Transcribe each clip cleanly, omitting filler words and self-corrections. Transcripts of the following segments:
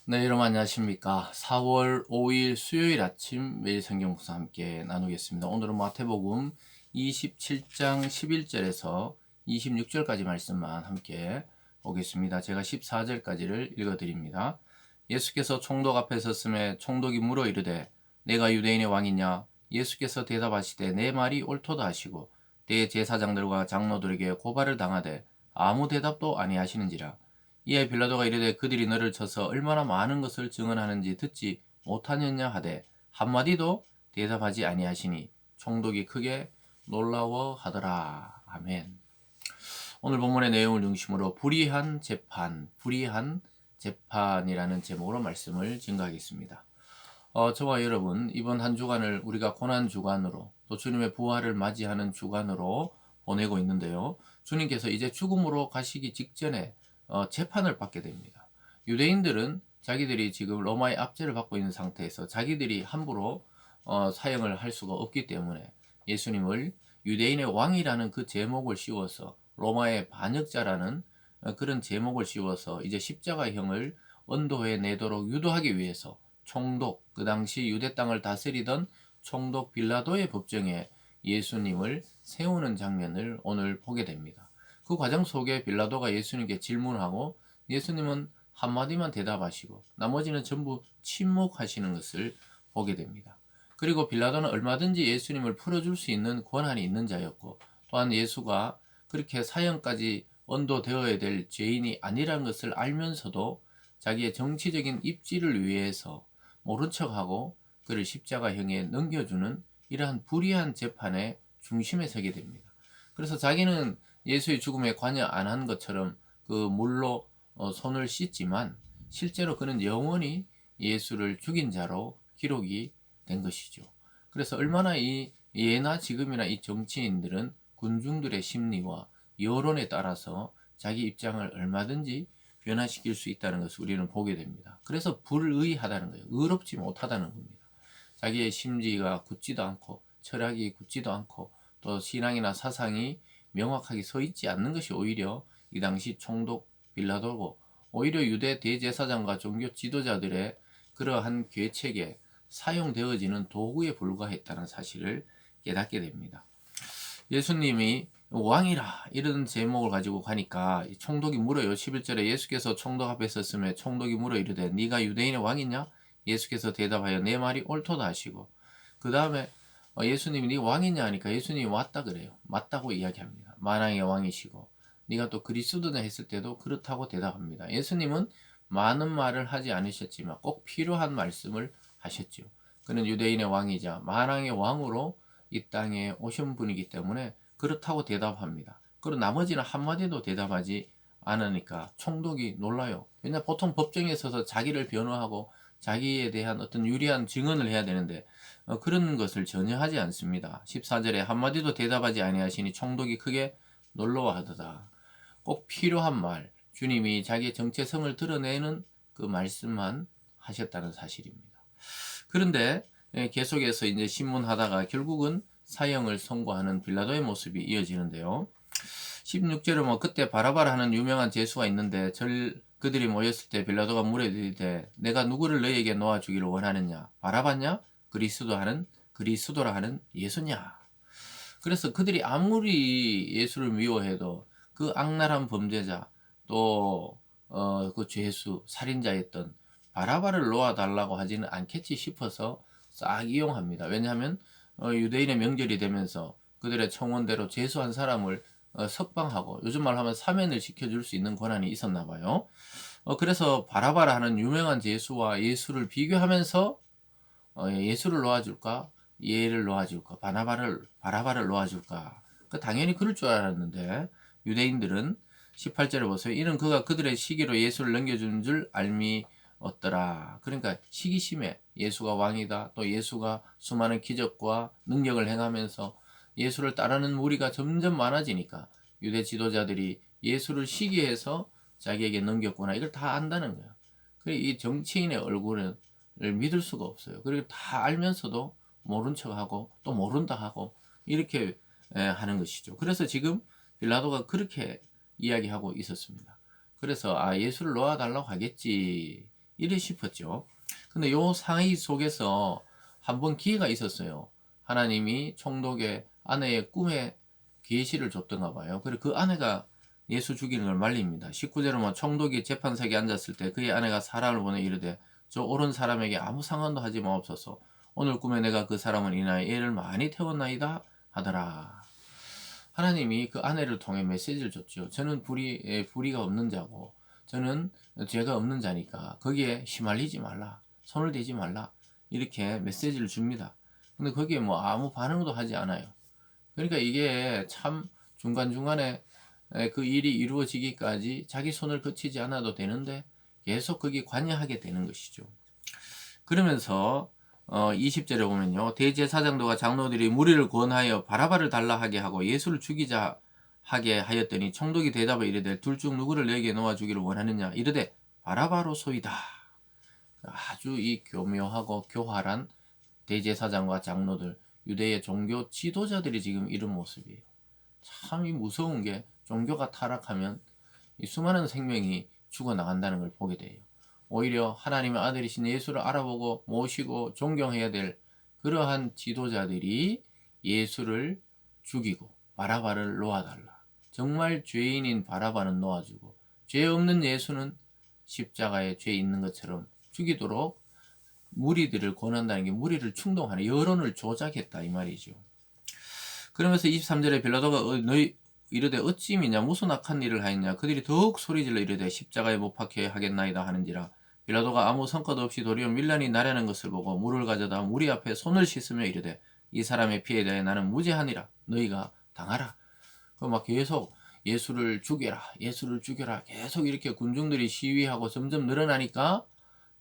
네, 여러분 안녕하십니까. 4월 5일 수요일 아침 매일 성경 묵상 함께 나누겠습니다. 오늘은 마태복음 27장 11절에서 26절까지 말씀만 함께 보겠습니다. 제가 14절까지를 읽어드립니다. 예수께서 총독 앞에 섰음에 총독이 물어 이르되 내가 유대인의 왕이냐? 예수께서 대답하시되 내 말이 옳도다 하시고 대제사장들과 장로들에게 고발을 당하되 아무 대답도 아니하시는지라. 이에 빌라도가 이르되 그들이 너를 쳐서 얼마나 많은 것을 증언하는지 듣지 못하느냐 하되 한마디도 대답하지 아니하시니 총독이 크게 놀라워하더라. 아멘. 오늘 본문의 내용을 중심으로 불의한 재판이라는 제목으로 말씀을 증거하겠습니다. 저와 여러분, 이번 한 주간을 우리가 고난 주간으로 또 주님의 부활을 맞이하는 주간으로 보내고 있는데요. 주님께서 이제 죽음으로 가시기 직전에 재판을 받게 됩니다. 유대인들은 자기들이 지금 로마의 압제를 받고 있는 상태에서 자기들이 함부로 사형을 할 수가 없기 때문에 예수님을 유대인의 왕이라는 그 제목을 씌워서 로마의 반역자라는 그런 제목을 씌워서 이제 십자가형을 언도해 내도록 유도하기 위해서 총독, 그 당시 유대 땅을 다스리던 총독 빌라도의 법정에 예수님을 세우는 장면을 오늘 보게 됩니다. 그 과정 속에 빌라도가 예수님께 질문하고 예수님은 한마디만 대답하시고 나머지는 전부 침묵하시는 것을 보게 됩니다. 그리고 빌라도는 얼마든지 예수님을 풀어줄 수 있는 권한이 있는 자였고 또한 예수가 그렇게 사형까지 언도되어야 될 죄인이 아니라는 것을 알면서도 자기의 정치적인 입지를 위해서 모른 척하고 그를 십자가형에 넘겨주는 이러한 불의한 재판의 중심에 서게 됩니다. 그래서 자기는 예수의 죽음에 관여 안 한 것처럼 그 물로 손을 씻지만 실제로 그는 영원히 예수를 죽인 자로 기록이 된 것이죠. 그래서 얼마나 이 예나 지금이나 이 정치인들은 군중들의 심리와 여론에 따라서 자기 입장을 얼마든지 변화시킬 수 있다는 것을 우리는 보게 됩니다. 그래서 불의하다는 거예요. 의롭지 못하다는 겁니다. 자기의 심지가 굳지도 않고 철학이 굳지도 않고 또 신앙이나 사상이 명확하게 서 있지 않는 것이 오히려 이 당시 총독 빌라도고 오히려 유대 대제사장과 종교 지도자들의 그러한 계책에 사용되어지는 도구에 불과했다는 사실을 깨닫게 됩니다. 예수님이 왕이라 이런 제목을 가지고 가니까 총독이 물어요. 11절에 예수께서 총독 앞에 섰음에 총독이 물어 이르되 네가 유대인의 왕이냐? 예수께서 대답하여 내 말이 옳도다 하시고 그 다음에 예수님이 네 왕이냐 하니까 예수님이 맞다 그래요. 맞다고 이야기합니다. 만왕의 왕이시고 네가 또 그리스도냐 했을 때도 그렇다고 대답합니다. 예수님은 많은 말을 하지 않으셨지만 꼭 필요한 말씀을 하셨죠. 그는 유대인의 왕이자 만왕의 왕으로 이 땅에 오신 분이기 때문에 그렇다고 대답합니다. 그리고 나머지는 한마디도 대답하지 않으니까 총독이 놀라요. 왜냐하면 보통 법정에 서서 자기를 변호하고 자기에 대한 어떤 유리한 증언을 해야 되는데 그런 것을 전혀 하지 않습니다. 14절에 한마디도 대답하지 아니하시니 총독이 크게 놀라워하더라. 꼭 필요한 말, 주님이 자기의 정체성을 드러내는 그 말씀만 하셨다는 사실입니다. 그런데 계속해서 이제 신문하다가 결국은 사형을 선고하는 빌라도의 모습이 이어지는데요. 16절에 뭐 그때 바라바라 하는 유명한 제수가 있는데 그들이 모였을 때 빌라도가 물어이르되 내가 누구를 너희에게 놓아주기를 원하느냐? 바라바냐? 그리스도라 하는 예수냐? 그래서 그들이 아무리 예수를 미워해도 그 악랄한 범죄자 또 그 죄수 살인자였던 바라바를 놓아달라고 하지는 않겠지 싶어서 싹 이용합니다. 왜냐하면 유대인의 명절이 되면서 그들의 청원대로 죄수한 사람을 석방하고 요즘 말로 하면 사면을 시켜줄 수 있는 권한이 있었나 봐요. 그래서 바라바라 하는 유명한 죄수와 예수를 비교하면서 예수를 놓아줄까? 예를 놓아줄까? 바라바를 놓아줄까? 당연히 그럴 줄 알았는데 유대인들은 18절에 보세요. 이는 그가 그들의 시기로 예수를 넘겨준 줄 알미 얻더라. 그러니까 시기심에 예수가 왕이다. 또 예수가 수많은 기적과 능력을 행하면서 예수를 따르는 무리가 점점 많아지니까 유대 지도자들이 예수를 시기해서 자기에게 넘겼구나. 이걸 다 안다는 거예요. 그리고 이 정치인의 얼굴은 믿을 수가 없어요. 그리고 다 알면서도 모른 척하고 또 모른다 하고 이렇게 하는 것이죠. 그래서 지금 빌라도가 그렇게 이야기하고 있었습니다. 그래서 예수를 놓아달라고 하겠지. 이래 싶었죠. 근데 요 상의 속에서 한번 기회가 있었어요. 하나님이 총독의 아내의 꿈에 계시를 줬던가 봐요. 그리고 그 아내가 예수 죽이는 걸 말립니다. 19절은 뭐 총독이 재판석에 앉았을 때 그의 아내가 사람을 보내 이르되 저 옳은 사람에게 아무 상관도 하지 마옵소서. 오늘 꿈에 내가 그 사람을 인하여 애를 많이 태웠나이다 하더라. 하나님이 그 아내를 통해 메시지를 줬죠. 저는 불의가 없는 자고 저는 죄가 없는 자니까 거기에 휘말리지 말라. 손을 대지 말라. 이렇게 메시지를 줍니다. 근데 거기에 뭐 아무 반응도 하지 않아요. 그러니까 이게 참 중간중간에 그 일이 이루어지기까지 자기 손을 거치지 않아도 되는데 계속 거기 관여하게 되는 것이죠. 그러면서 20절에 보면요. 대제사장도가 장로들이 무리를 권하여 바라바를 달라 하게 하고 예수를 죽이자 하게 하였더니 총독이 대답을 이르되 둘 중 누구를 내게 놓아 주기를 원하느냐 이르되 바라바로소이다. 아주 이 교묘하고 교활한 대제사장과 장로들, 유대의 종교 지도자들이 지금 이런 모습이에요. 참 이 무서운 게 종교가 타락하면 이 수많은 생명이 죽어나간다는 걸 보게 돼요. 오히려 하나님의 아들이신 예수를 알아보고 모시고 존경해야 될 그러한 지도자들이 예수를 죽이고 바라바를 놓아달라. 정말 죄인인 바라바는 놓아주고 죄 없는 예수는 십자가에 죄 있는 것처럼 죽이도록 무리들을 권한다는 게 무리를 충동하는 여론을 조작했다 이 말이죠. 그러면서 23절에 빌라도가 너희 이르되 어찌 미냐 무슨 악한 일을 하였냐 그들이 더욱 소리질러 이르되 십자가에 못 박혀 하겠나이다 하는지라. 빌라도가 아무 성과도 없이 도리어 밀란이 나려는 것을 보고 물을 가져다 무리 앞에 손을 씻으며 이르되 이 사람의 피에 대해 나는 무죄하니라 너희가 당하라. 막 계속 예수를 죽여라 예수를 죽여라 계속 이렇게 군중들이 시위하고 점점 늘어나니까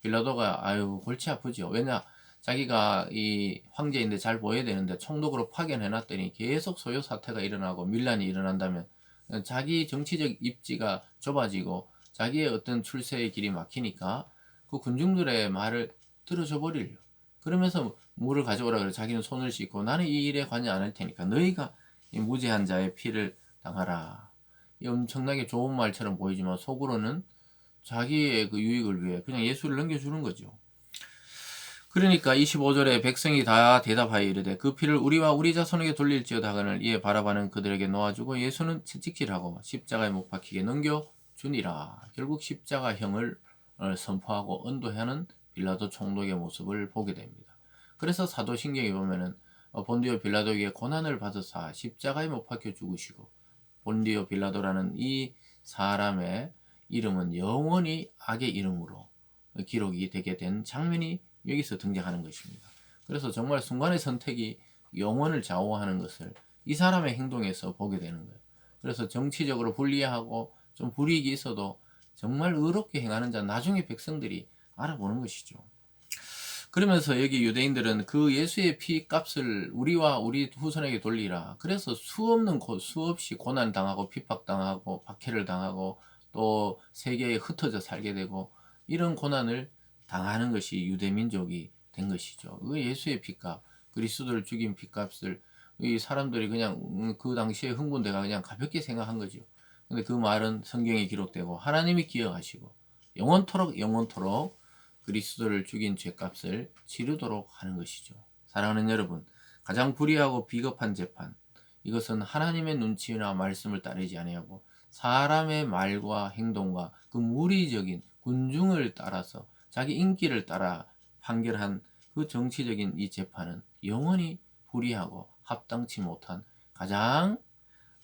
빌라도가 아유 골치 아프죠. 왜냐 자기가 이 황제인데 잘 보여야 되는데 총독으로 파견해놨더니 계속 소요 사태가 일어나고 밀란이 일어난다면 자기 정치적 입지가 좁아지고 자기의 어떤 출세의 길이 막히니까 그 군중들의 말을 들어줘 버리려. 그러면서 물을 가져오라 그래. 자기는 손을 씻고 나는 이 일에 관여 안 할 테니까 너희가 이 무죄한 자의 피를 당하라. 이 엄청나게 좋은 말처럼 보이지만 속으로는 자기의 그 유익을 위해 그냥 예수를 넘겨주는 거죠. 그러니까 25절에 백성이 다 대답하여 이르되 그 피를 우리와 우리 자손에게 돌릴지어다 하거늘 이에 바라바는 그들에게 놓아주고 예수는 채찍질하고 십자가에 못 박히게 넘겨주니라. 결국 십자가형을 선포하고 언도하는 빌라도 총독의 모습을 보게 됩니다. 그래서 사도신경에 보면은 본디오 빌라도에게 고난을 받으사 십자가에 못 박혀 죽으시고 본디오 빌라도라는 이 사람의 이름은 영원히 악의 이름으로 기록이 되게 된 장면이 여기서 등장하는 것입니다. 그래서 정말 순간의 선택이 영혼을 좌우하는 것을 이 사람의 행동에서 보게 되는 거예요. 그래서 정치적으로 불리하고 좀 불이익이 있어도 정말 의롭게 행하는 자 나중에 백성들이 알아보는 것이죠. 그러면서 여기 유대인들은 그 예수의 피 값을 우리와 우리 후손에게 돌리라. 그래서 수없이 고난 당하고 핍박당하고 박해를 당하고 또 세계에 흩어져 살게 되고 이런 고난을 당하는 것이 유대민족이 된 것이죠. 그 예수의 피값, 그리스도를 죽인 피값을 이 사람들이 그냥 그 당시에 흥분대가 그냥 가볍게 생각한 거죠. 근데 그 말은 성경에 기록되고 하나님이 기억하시고 영원토록 그리스도를 죽인 죄값을 치르도록 하는 것이죠. 사랑하는 여러분, 가장 불의하고 비겁한 재판, 이것은 하나님의 눈치나 말씀을 따르지 아니하고 사람의 말과 행동과 그 무리적인 군중을 따라서 자기 인기를 따라 판결한 그 정치적인 이 재판은 영원히 불의하고 합당치 못한 가장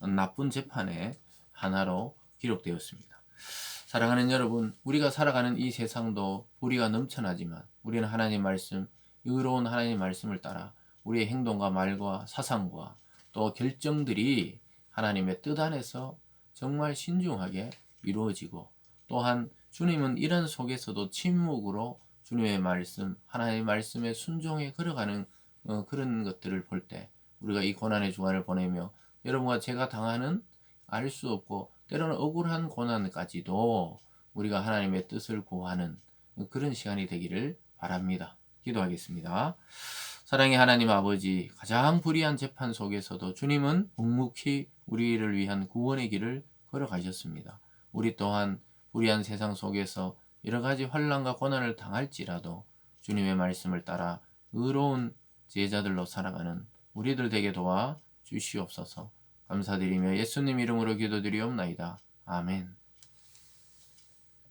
나쁜 재판의 하나로 기록되었습니다. 사랑하는 여러분, 우리가 살아가는 이 세상도 불의가 넘쳐나지만 우리는 하나님 말씀, 의로운 하나님 말씀을 따라 우리의 행동과 말과 사상과 또 결정들이 하나님의 뜻 안에서 정말 신중하게 이루어지고 또한 주님은 이런 속에서도 침묵으로 주님의 말씀, 하나님의 말씀에 순종해 걸어가는 그런 것들을 볼 때 우리가 이 고난의 주간을 보내며 여러분과 제가 당하는 알 수 없고 때로는 억울한 고난까지도 우리가 하나님의 뜻을 구하는 그런 시간이 되기를 바랍니다. 기도하겠습니다. 사랑의 하나님 아버지, 가장 불의한 재판 속에서도 주님은 묵묵히 우리를 위한 구원의 길을 걸어가셨습니다. 우리 또한 불의한 세상 속에서 여러 가지 환난과 고난을 당할지라도 주님의 말씀을 따라 의로운 제자들로 살아가는 우리들 되게 도와 주시옵소서. 감사드리며 예수님 이름으로 기도드리옵나이다. 아멘.